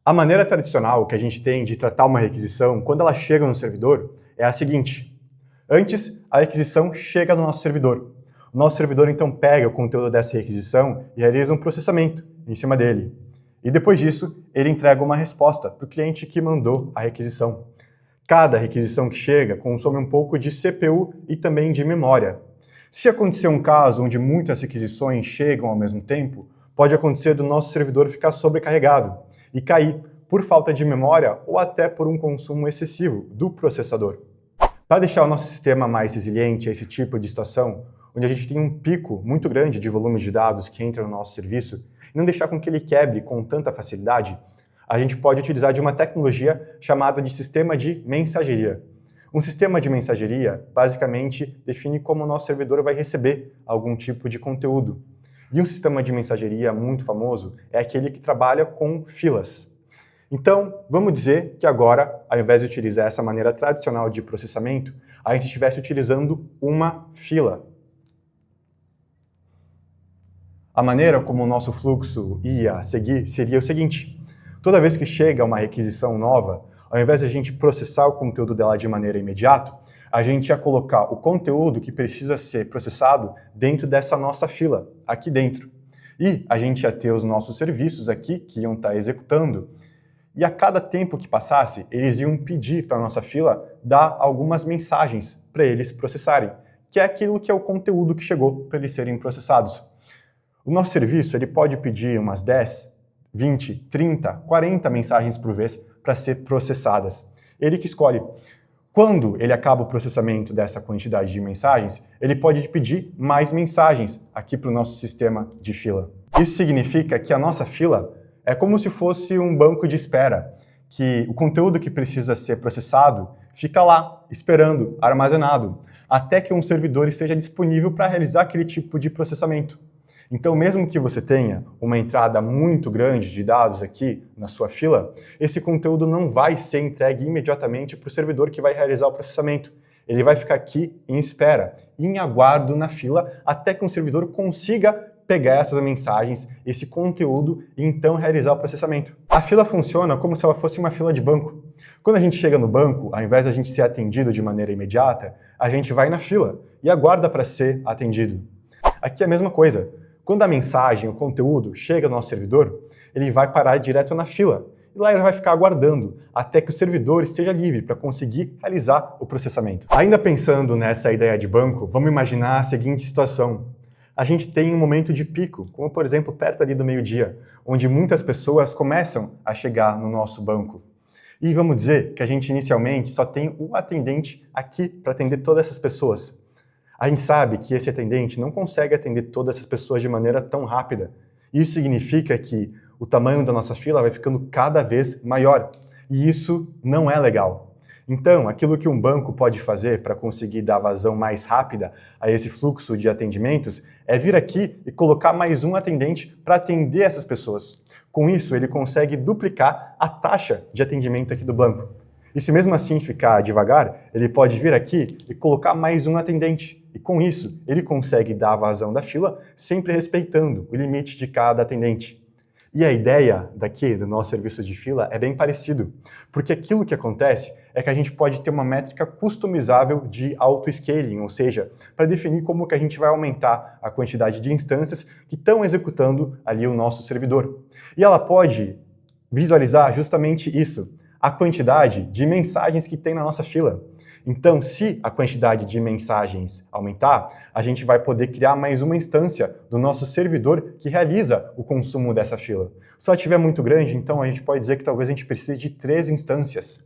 A maneira tradicional que a gente tem de tratar uma requisição quando ela chega no servidor é a seguinte. Antes, a requisição chega no nosso servidor. O nosso servidor então pega o conteúdo dessa requisição e realiza um processamento em cima dele. E depois disso, ele entrega uma resposta para o cliente que mandou a requisição. Cada requisição que chega consome um pouco de CPU e também de memória. Se acontecer um caso onde muitas requisições chegam ao mesmo tempo, pode acontecer do nosso servidor ficar sobrecarregado e cair por falta de memória ou até por um consumo excessivo do processador. Para deixar o nosso sistema mais resiliente a esse tipo de situação, onde a gente tem um pico muito grande de volume de dados que entra no nosso serviço, e não deixar com que ele quebre com tanta facilidade, a gente pode utilizar de uma tecnologia chamada de sistema de mensageria. Um sistema de mensageria, basicamente, define como o nosso servidor vai receber algum tipo de conteúdo. E um sistema de mensageria muito famoso é aquele que trabalha com filas. Então, vamos dizer que agora, ao invés de utilizar essa maneira tradicional de processamento, a gente estivesse utilizando uma fila. A maneira como o nosso fluxo ia seguir seria o seguinte. Toda vez que chega uma requisição nova, ao invés de a gente processar o conteúdo dela de maneira imediata, a gente ia colocar o conteúdo que precisa ser processado dentro dessa nossa fila, aqui dentro. E a gente ia ter os nossos serviços aqui que iam estar executando. E a cada tempo que passasse, eles iam pedir para a nossa fila dar algumas mensagens para eles processarem, que é aquilo que é o conteúdo que chegou para eles serem processados. O nosso serviço ele pode pedir umas 10, 20, 30, 40 mensagens por vez para ser processadas. Ele que escolhe. Quando ele acaba o processamento dessa quantidade de mensagens, ele pode pedir mais mensagens aqui para o nosso sistema de fila. Isso significa que a nossa fila é como se fosse um banco de espera, que o conteúdo que precisa ser processado fica lá, esperando, armazenado, até que um servidor esteja disponível para realizar aquele tipo de processamento. Então, mesmo que você tenha uma entrada muito grande de dados aqui na sua fila, esse conteúdo não vai ser entregue imediatamente para o servidor que vai realizar o processamento. Ele vai ficar aqui em espera, em aguardo na fila, até que um servidor consiga pegar essas mensagens, esse conteúdo e então realizar o processamento. A fila funciona como se ela fosse uma fila de banco. Quando a gente chega no banco, ao invés de a gente ser atendido de maneira imediata, a gente vai na fila e aguarda para ser atendido. Aqui é a mesma coisa. Quando a mensagem, o conteúdo, chega no nosso servidor, ele vai parar direto na fila. E lá ele vai ficar aguardando até que o servidor esteja livre para conseguir realizar o processamento. Ainda pensando nessa ideia de banco, vamos imaginar a seguinte situação. A gente tem um momento de pico, como por exemplo perto ali do meio-dia, onde muitas pessoas começam a chegar no nosso banco. E vamos dizer que a gente inicialmente só tem um atendente aqui para atender todas essas pessoas. A gente sabe que esse atendente não consegue atender todas essas pessoas de maneira tão rápida. Isso significa que o tamanho da nossa fila vai ficando cada vez maior. E isso não é legal. Então, aquilo que um banco pode fazer para conseguir dar vazão mais rápida a esse fluxo de atendimentos é vir aqui e colocar mais um atendente para atender essas pessoas. Com isso, ele consegue duplicar a taxa de atendimento aqui do banco. E se mesmo assim ficar devagar, ele pode vir aqui e colocar mais um atendente. E com isso, ele consegue dar a vazão da fila, sempre respeitando o limite de cada atendente. E a ideia daqui, do nosso serviço de fila, é bem parecido. Porque aquilo que acontece é que a gente pode ter uma métrica customizável de auto-scaling, ou seja, para definir como que a gente vai aumentar a quantidade de instâncias que estão executando ali o nosso servidor. E ela pode visualizar justamente isso, a quantidade de mensagens que tem na nossa fila. Então, se a quantidade de mensagens aumentar, a gente vai poder criar mais uma instância do nosso servidor que realiza o consumo dessa fila. Se ela estiver muito grande, então a gente pode dizer que talvez a gente precise de 3 instâncias.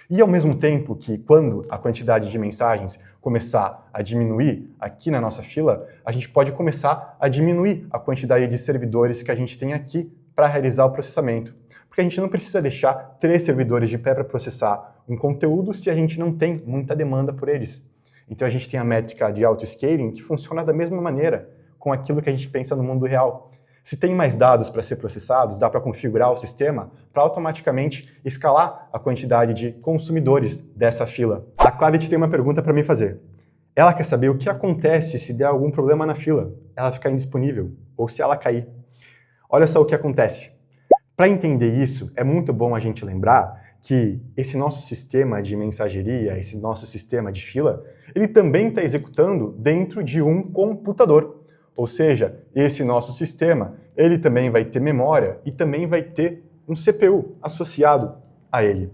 E ao mesmo tempo que quando a quantidade de mensagens começar a diminuir aqui na nossa fila, a gente pode começar a diminuir a quantidade de servidores que a gente tem aqui para realizar o processamento. Porque a gente não precisa deixar 3 servidores de pé para processar um conteúdo se a gente não tem muita demanda por eles. Então a gente tem a métrica de auto-scaling que funciona da mesma maneira com aquilo que a gente pensa no mundo real. Se tem mais dados para ser processados, dá para configurar o sistema para automaticamente escalar a quantidade de consumidores dessa fila. A Quality tem uma pergunta para me fazer. Ela quer saber o que acontece se der algum problema na fila, ela ficar indisponível ou se ela cair. Olha só o que acontece. Para entender isso, é muito bom a gente lembrar que esse nosso sistema de mensageria, esse nosso sistema de fila, ele também está executando dentro de um computador. Ou seja, esse nosso sistema, ele também vai ter memória e também vai ter um CPU associado a ele.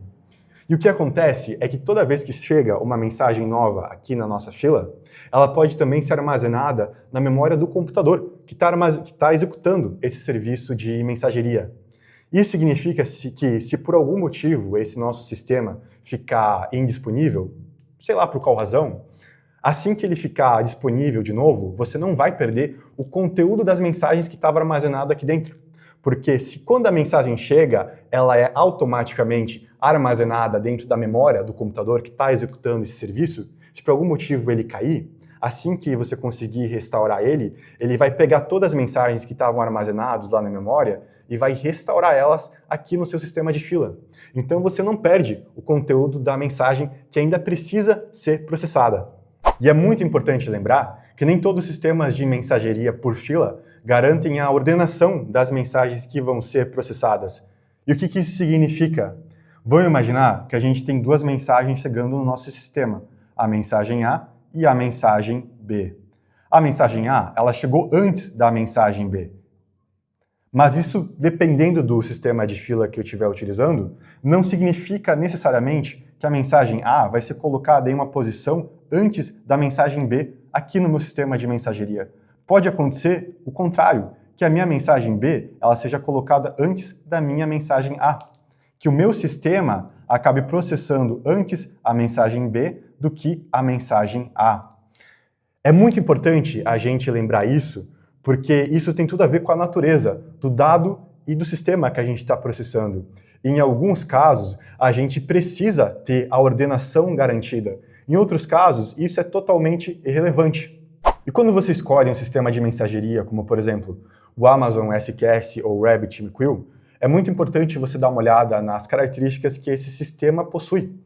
E o que acontece é que toda vez que chega uma mensagem nova aqui na nossa fila, ela pode também ser armazenada na memória do computador que está executando esse serviço de mensageria. Isso significa que, se por algum motivo esse nosso sistema ficar indisponível, sei lá por qual razão, assim que ele ficar disponível de novo, você não vai perder o conteúdo das mensagens que estava armazenado aqui dentro. Porque se quando a mensagem chega, ela é automaticamente armazenada dentro da memória do computador que está executando esse serviço, se por algum motivo ele cair, assim que você conseguir restaurar ele, ele vai pegar todas as mensagens que estavam armazenadas lá na memória e vai restaurar elas aqui no seu sistema de fila. Então você não perde o conteúdo da mensagem que ainda precisa ser processada. E é muito importante lembrar que nem todos os sistemas de mensageria por fila garantem a ordenação das mensagens que vão ser processadas. E o que isso significa? Vamos imaginar que a gente tem duas mensagens chegando no nosso sistema, a mensagem A e a mensagem B. A mensagem A, ela chegou antes da mensagem B. Mas isso, dependendo do sistema de fila que eu estiver utilizando, não significa necessariamente que a mensagem A vai ser colocada em uma posição antes da mensagem B aqui no meu sistema de mensageria. Pode acontecer o contrário, que a minha mensagem B ela seja colocada antes da minha mensagem A, que o meu sistema acabe processando antes a mensagem B do que a mensagem A. É muito importante a gente lembrar isso, porque isso tem tudo a ver com a natureza do dado e do sistema que a gente está processando. Em alguns casos, a gente precisa ter a ordenação garantida. Em outros casos, isso é totalmente irrelevante. E quando você escolhe um sistema de mensageria, como por exemplo o Amazon SQS ou o RabbitMQ, é muito importante você dar uma olhada nas características que esse sistema possui.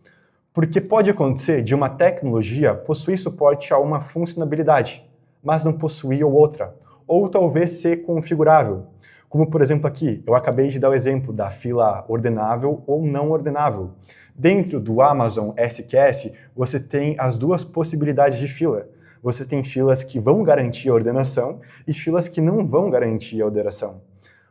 Porque pode acontecer de uma tecnologia possuir suporte a uma funcionalidade, mas não possuir outra, ou talvez ser configurável. Como por exemplo aqui, eu acabei de dar o exemplo da fila ordenável ou não ordenável. Dentro do Amazon SQS, você tem as duas possibilidades de fila. Você tem filas que vão garantir a ordenação e filas que não vão garantir a ordenação.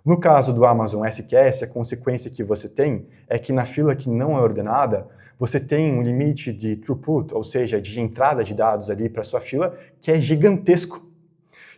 No caso do Amazon SQS, a consequência que você tem é que na fila que não é ordenada, você tem um limite de throughput, ou seja, de entrada de dados ali para sua fila, que é gigantesco.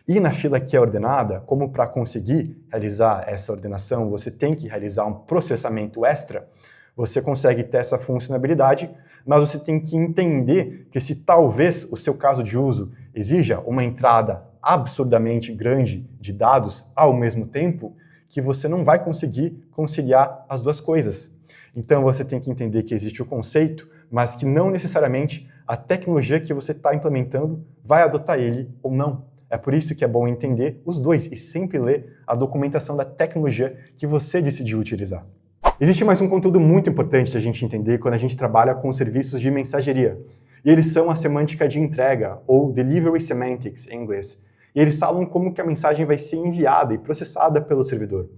E na fila que é ordenada, como para conseguir realizar essa ordenação, você tem que realizar um processamento extra, você consegue ter essa funcionalidade, mas você tem que entender que se talvez o seu caso de uso exija uma entrada absurdamente grande de dados ao mesmo tempo, que você não vai conseguir conciliar as duas coisas. Então você tem que entender que existe o conceito, mas que não necessariamente a tecnologia que você está implementando vai adotar ele ou não. É por isso que é bom entender os dois e sempre ler a documentação da tecnologia que você decidiu utilizar. Existe mais um conteúdo muito importante da gente entender quando a gente trabalha com serviços de mensageria. E eles são a semântica de entrega, ou Delivery Semantics em inglês. E eles falam como que a mensagem vai ser enviada e processada pelo servidor.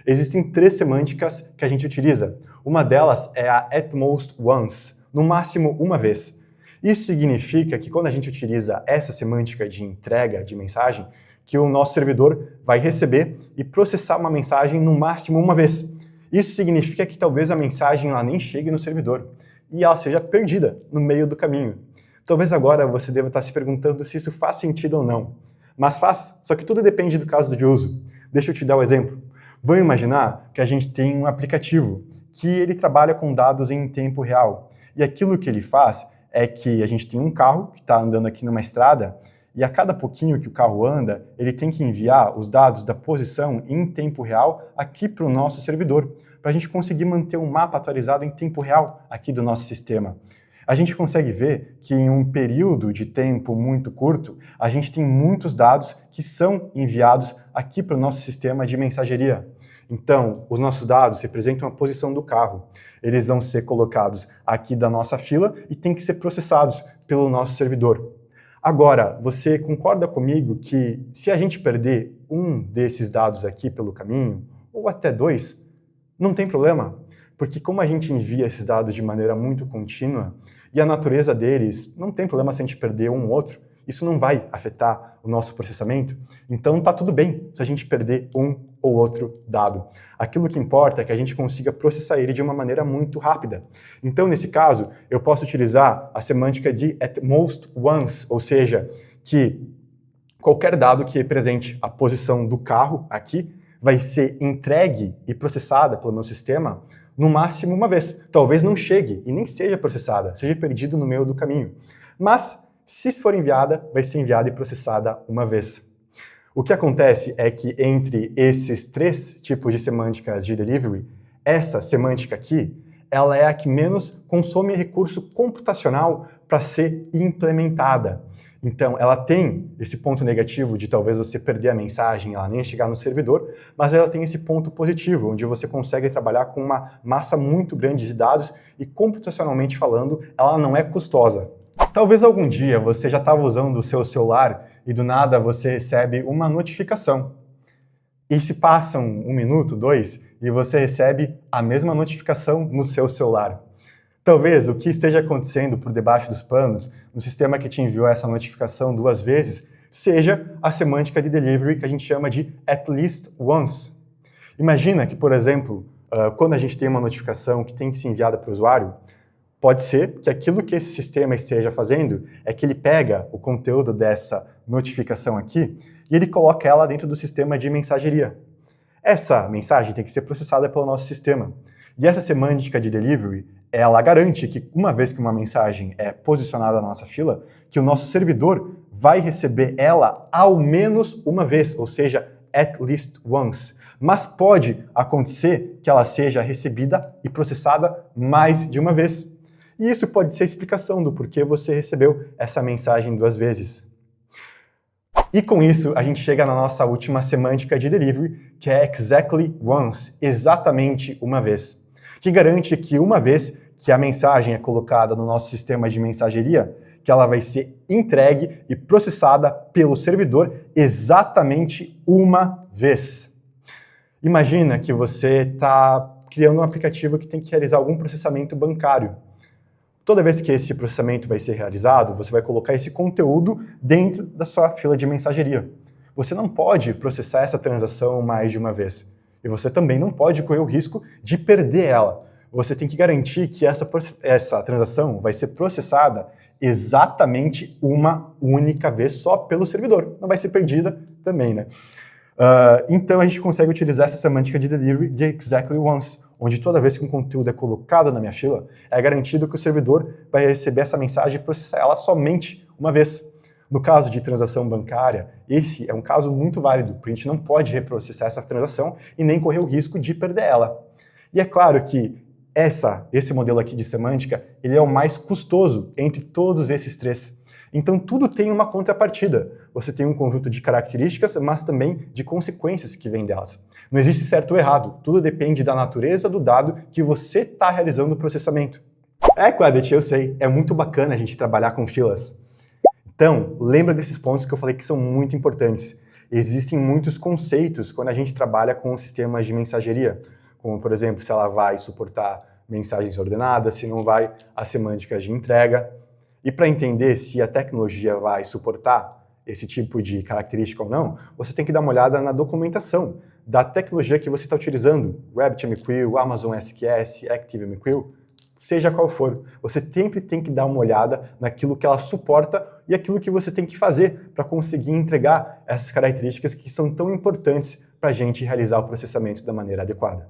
Existem três semânticas que a gente utiliza. Uma delas é a at most once, no máximo uma vez. Isso significa que quando a gente utiliza essa semântica de entrega de mensagem, que o nosso servidor vai receber e processar uma mensagem no máximo uma vez. Isso significa que talvez a mensagem ela nem chegue no servidor e ela seja perdida no meio do caminho. Talvez agora você deva estar se perguntando se isso faz sentido ou não. Mas faz, só que tudo depende do caso de uso. Deixa eu te dar um exemplo. Vamos imaginar que a gente tem um aplicativo que ele trabalha com dados em tempo real. E aquilo que ele faz é que a gente tem um carro que está andando aqui numa estrada e a cada pouquinho que o carro anda, ele tem que enviar os dados da posição em tempo real aqui para o nosso servidor, para a gente conseguir manter um mapa atualizado em tempo real aqui do nosso sistema. A gente consegue ver que em um período de tempo muito curto, a gente tem muitos dados que são enviados aqui para o nosso sistema de mensageria. Então, os nossos dados representam a posição do carro. Eles vão ser colocados aqui da nossa fila e têm que ser processados pelo nosso servidor. Agora, você concorda comigo que se a gente perder um desses dados aqui pelo caminho, ou até dois, Não tem problema, porque como a gente envia esses dados de maneira muito contínua e a natureza deles, não tem problema se a gente perder um ou outro, isso não vai afetar o nosso processamento, então tá tudo bem se a gente perder um ou outro dado. Aquilo que importa é que a gente consiga processar ele de uma maneira muito rápida. Então, nesse caso, eu posso utilizar a semântica de at most once, ou seja, que qualquer dado que represente a posição do carro aqui vai ser entregue e processada pelo meu sistema no máximo uma vez. Talvez não chegue e nem seja processada, seja perdido no meio do caminho. Mas, se for enviada, vai ser enviada e processada uma vez. O que acontece é que entre esses três tipos de semânticas de delivery, essa semântica aqui, ela é a que menos consome recurso computacional para ser implementada. Então, ela tem esse ponto negativo de talvez você perder a mensagem, ela nem chegar no servidor, mas ela tem esse ponto positivo, onde você consegue trabalhar com uma massa muito grande de dados e, computacionalmente falando, ela não é custosa. Talvez algum dia você já estava usando o seu celular e do nada você recebe uma notificação. E se passam 1 minuto, 2, e você recebe a mesma notificação no seu celular. Talvez o que esteja acontecendo por debaixo dos panos, no sistema que te enviou essa notificação 2 vezes, seja a semântica de delivery que a gente chama de at least once. Imagina que, por exemplo, quando a gente tem uma notificação que tem que ser enviada para o usuário, pode ser que aquilo que esse sistema esteja fazendo é que ele pega o conteúdo dessa notificação aqui e ele coloca ela dentro do sistema de mensageria. Essa mensagem tem que ser processada pelo nosso sistema. E essa semântica de delivery, ela garante que uma vez que uma mensagem é posicionada na nossa fila, que o nosso servidor vai receber ela ao menos uma vez, ou seja, at least once. Mas pode acontecer que ela seja recebida e processada mais de uma vez. E isso pode ser a explicação do porquê você recebeu essa mensagem 2 vezes. E com isso, a gente chega na nossa última semântica de delivery, que é exactly once, exatamente uma vez, que garante que uma vez que a mensagem é colocada no nosso sistema de mensageria, que ela vai ser entregue e processada pelo servidor exatamente uma vez. Imagina que você está criando um aplicativo que tem que realizar algum processamento bancário. Toda vez que esse processamento vai ser realizado, você vai colocar esse conteúdo dentro da sua fila de mensageria. Você não pode processar essa transação mais de uma vez. E você também não pode correr o risco de perder ela. Você tem que garantir que essa transação vai ser processada exatamente uma única vez só pelo servidor. Não vai ser perdida também, né? Então a gente consegue utilizar essa semântica de delivery de exactly once, onde toda vez que um conteúdo é colocado na minha fila, é garantido que o servidor vai receber essa mensagem e processar ela somente uma vez. No caso de transação bancária, esse é um caso muito válido, porque a gente não pode reprocessar essa transação e nem correr o risco de perder ela. E é claro que esse modelo aqui de semântica, ele é o mais custoso entre todos esses três. Então tudo tem uma contrapartida. Você tem um conjunto de características, mas também de consequências que vêm delas. Não existe certo ou errado, tudo depende da natureza do dado que você está realizando o processamento. Quadet, eu sei, é muito bacana a gente trabalhar com filas. Então, lembra desses pontos que eu falei que são muito importantes. Existem muitos conceitos quando a gente trabalha com sistemas de mensageria, como, por exemplo, se ela vai suportar mensagens ordenadas, se não vai, as semânticas de entrega. E para entender se a tecnologia vai suportar esse tipo de característica ou não, você tem que dar uma olhada na documentação da tecnologia que você está utilizando, RabbitMQ, Amazon SQS, ActiveMQ, seja qual for. Você sempre tem que dar uma olhada naquilo que ela suporta e aquilo que você tem que fazer para conseguir entregar essas características que são tão importantes para a gente realizar o processamento da maneira adequada.